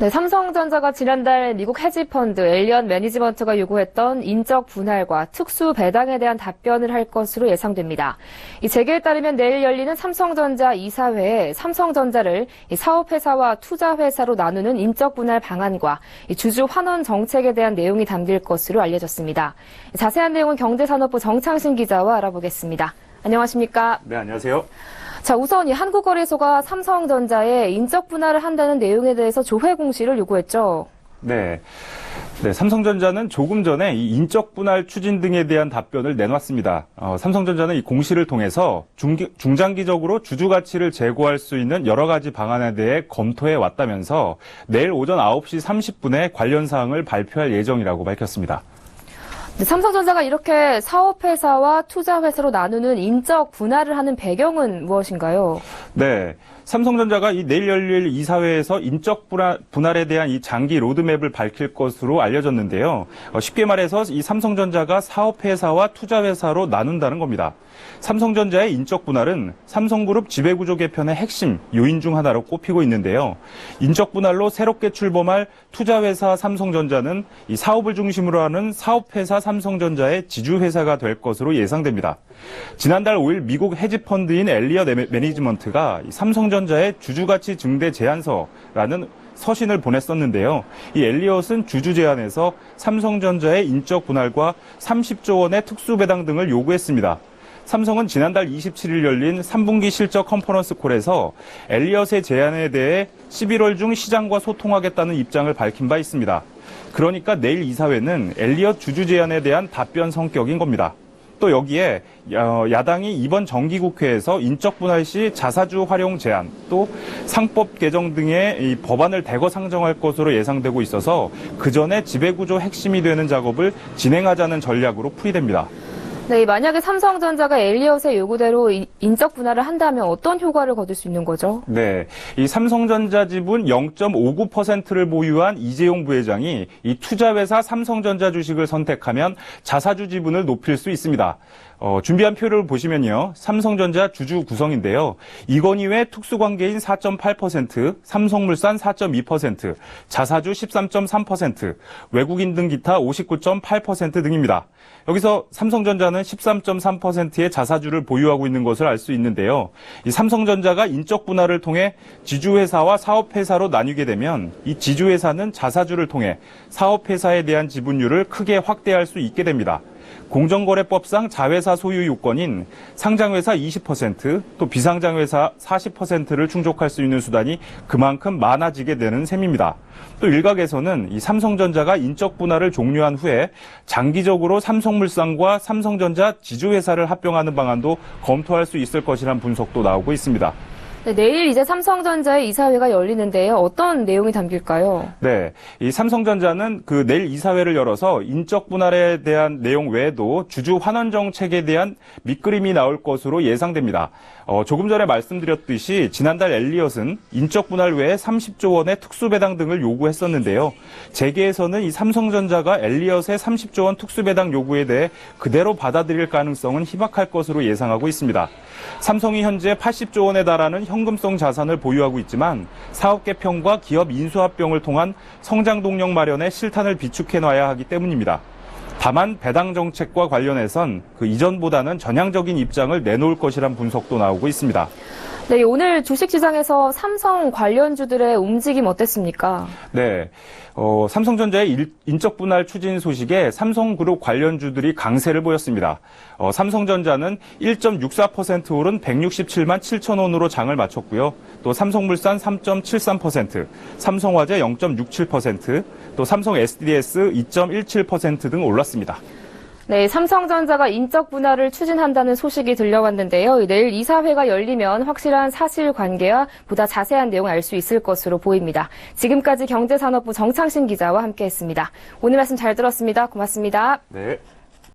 네, 삼성전자가 지난달 미국 헤지펀드 엘리엇 매니지먼트가 요구했던 인적 분할과 특수 배당에 대한 답변을 할 것으로 예상됩니다. 이 재계에 따르면 내일 열리는 삼성전자 이사회에 삼성전자를 사업회사와 투자회사로 나누는 인적 분할 방안과 주주 환원 정책에 대한 내용이 담길 것으로 알려졌습니다. 자세한 내용은 경제산업부 정창신 기자와 알아보겠습니다. 안녕하십니까? 네, 안녕하세요. 자, 우선 이 한국거래소가 삼성전자에 인적 분할을 한다는 내용에 대해서 조회 공시를 요구했죠. 네. 삼성전자는 조금 전에 이 인적 분할 추진 등에 대한 답변을 내놨습니다. 삼성전자는 이 공시를 통해서 중장기적으로 주주 가치를 제고할 수 있는 여러 가지 방안에 대해 검토해 왔다면서 내일 오전 9시 30분에 관련 사항을 발표할 예정이라고 밝혔습니다. 네, 삼성전자가 이렇게 사업회사와 투자회사로 나누는 인적 분할을 하는 배경은 무엇인가요? 네. 삼성전자가 내일 열릴 이사회에서 인적 분할에 대한 이 장기 로드맵을 밝힐 것으로 알려졌는데요. 쉽게 말해서 이 삼성전자가 사업회사와 투자회사로 나눈다는 겁니다. 삼성전자의 인적 분할은 삼성그룹 지배구조 개편의 핵심 요인 중 하나로 꼽히고 있는데요. 인적 분할로 새롭게 출범할 투자회사 삼성전자는 이 사업을 중심으로 하는 사업회사 삼성전자의 지주회사가 될 것으로 예상됩니다. 지난달 5일 미국 헤지펀드인 엘리엇 매니지먼트가 삼성전자의 주주가치 증대 제안서라는 서신을 보냈었는데요. 이 엘리엇은 주주 제안에서 삼성전자의 인적 분할과 30조 원의 특수배당 등을 요구했습니다. 삼성은 지난달 27일 열린 3분기 실적 컨퍼런스 콜에서 엘리엇의 제안에 대해 11월 중 시장과 소통하겠다는 입장을 밝힌 바 있습니다. 그러니까 내일 이사회는 엘리엇 주주 제안에 대한 답변 성격인 겁니다. 또 여기에 야당이 이번 정기국회에서 인적 분할 시 자사주 활용 제한, 또 상법 개정 등의 이 법안을 대거 상정할 것으로 예상되고 있어서 그 전에 지배구조 핵심이 되는 작업을 진행하자는 전략으로 풀이됩니다. 네, 만약에 삼성전자가 엘리엇의 요구대로 인적 분할을 한다면 어떤 효과를 거둘 수 있는 거죠? 네, 이 삼성전자 지분 0.59%를 보유한 이재용 부회장이 이 투자회사 삼성전자 주식을 선택하면 자사주 지분을 높일 수 있습니다. 준비한 표를 보시면요. 삼성전자 주주 구성인데요. 이건희의 특수관계인 4.8%, 삼성물산 4.2%, 자사주 13.3%, 외국인 등 기타 59.8% 등입니다. 여기서 삼성전자는 13.3%의 자사주를 보유하고 있는 것을 알 수 있는데요. 이 삼성전자가 인적 분할을 통해 지주회사와 사업회사로 나뉘게 되면 이 지주회사는 자사주를 통해 사업회사에 대한 지분율을 크게 확대할 수 있게 됩니다. 공정거래법상 자회사 소유 요건인 상장회사 20%, 또 비상장회사 40%를 충족할 수 있는 수단이 그만큼 많아지게 되는 셈입니다. 또 일각에서는 이 삼성전자가 인적 분할을 종료한 후에 장기적으로 삼성물산과 삼성전자 지주회사를 합병하는 방안도 검토할 수 있을 것이라는 분석도 나오고 있습니다. 네, 내일 이제 삼성전자의 이사회가 열리는데요. 어떤 내용이 담길까요? 네, 이 삼성전자는 내일 이사회를 열어서 인적 분할에 대한 내용 외에도 주주 환원 정책에 대한 밑그림이 나올 것으로 예상됩니다. 조금 전에 말씀드렸듯이 지난달 엘리엇은 인적 분할 외에 30조 원의 특수배당 등을 요구했었는데요. 재계에서는 이 삼성전자가 엘리엇의 30조 원 특수배당 요구에 대해 그대로 받아들일 가능성은 희박할 것으로 예상하고 있습니다. 삼성이 현재 80조 원에 달하는 현금성 자산을 보유하고 있지만 사업 개편과 기업 인수합병을 통한 성장 동력 마련에 실탄을 비축해놔야 하기 때문입니다. 다만 배당 정책과 관련해선 이전보다는 전향적인 입장을 내놓을 것이란 분석도 나오고 있습니다. 네, 오늘 주식시장에서 삼성 관련주들의 움직임 어땠습니까? 네, 삼성전자의 인적 분할 추진 소식에 삼성그룹 관련주들이 강세를 보였습니다. 삼성전자는 1.64% 오른 167만 7천 원으로 장을 마쳤고요. 또 삼성물산 3.73%, 삼성화재 0.67%, 또 삼성 SDS 2.17% 등 올랐습니다. 네, 삼성전자가 인적 분할을 추진한다는 소식이 들려왔는데요. 내일 이사회가 열리면 확실한 사실관계와 보다 자세한 내용을 알 수 있을 것으로 보입니다. 지금까지 경제산업부 정창신 기자와 함께했습니다. 오늘 말씀 잘 들었습니다. 고맙습니다. 네.